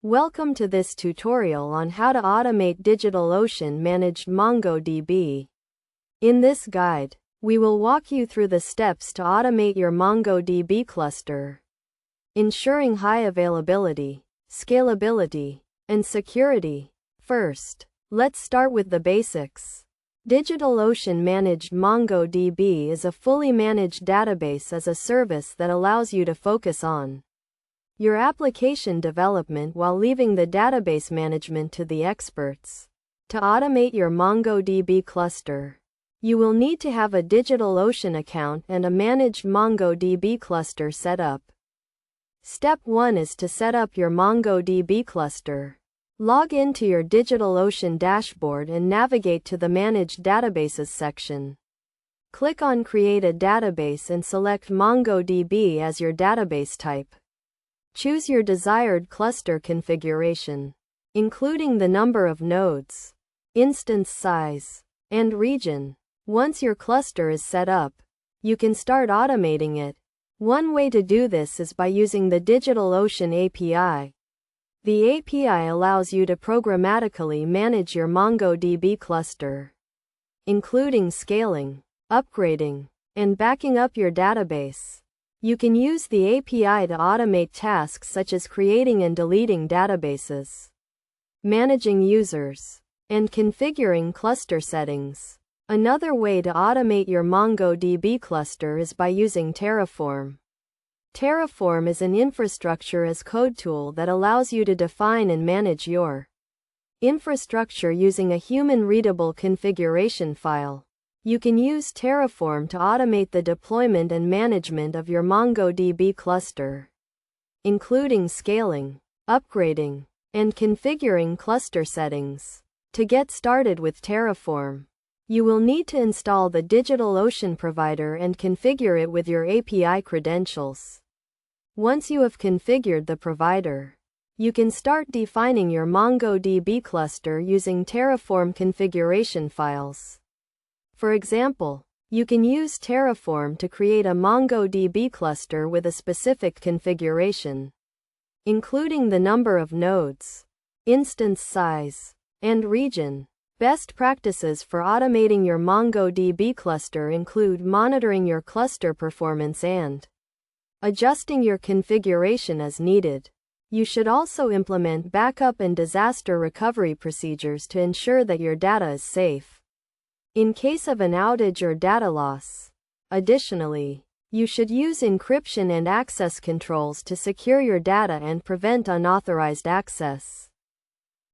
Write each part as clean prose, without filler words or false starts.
Welcome to this tutorial on how to automate DigitalOcean managed MongoDB. In this guide, we will walk you through the steps to automate your MongoDB cluster, ensuring high availability, scalability, and security. First, let's start with the basics. DigitalOcean managed MongoDB is a fully managed database as a service that allows you to focus on your application development while leaving the database management to the experts. To automate your MongoDB cluster, you will need to have a DigitalOcean account and a managed MongoDB cluster set up. Step 1 is to set up your MongoDB cluster. Log into your DigitalOcean dashboard and navigate to the Managed Databases section. Click on Create a Database and select MongoDB as your database type. Choose your desired cluster configuration, including the number of nodes, instance size, and region. Once your cluster is set up, you can start automating it. One way to do this is by using the DigitalOcean API. The API allows you to programmatically manage your MongoDB cluster, including scaling, upgrading, and backing up your database. You can use the API to automate tasks such as creating and deleting databases, managing users, and configuring cluster settings. Another way to automate your MongoDB cluster is by using Terraform. Terraform is an infrastructure as code tool that allows you to define and manage your infrastructure using a human-readable configuration file. You can use Terraform to automate the deployment and management of your MongoDB cluster, including scaling, upgrading, and configuring cluster settings. To get started with Terraform, you will need to install the DigitalOcean provider and configure it with your API credentials. Once you have configured the provider, you can start defining your MongoDB cluster using Terraform configuration files. For example, you can use Terraform to create a MongoDB cluster with a specific configuration, including the number of nodes, instance size, and region. Best practices for automating your MongoDB cluster include monitoring your cluster performance and adjusting your configuration as needed. You should also implement backup and disaster recovery procedures to ensure that your data is safe in case of an outage or data loss. Additionally, you should use encryption and access controls to secure your data and prevent unauthorized access.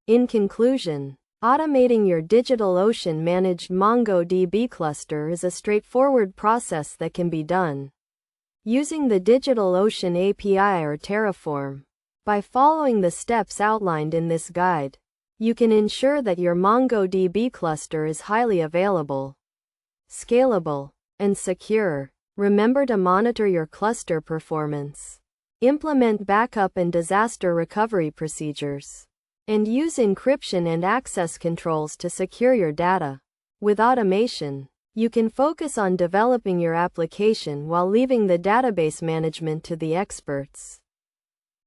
In conclusion, automating your DigitalOcean managed MongoDB cluster is a straightforward process that can be done using the DigitalOcean API or Terraform. By following the steps outlined in this guide, you can ensure that your MongoDB cluster is highly available, scalable, and secure. Remember to monitor your cluster performance, implement backup and disaster recovery procedures, and use encryption and access controls to secure your data. With automation, you can focus on developing your application while leaving the database management to the experts.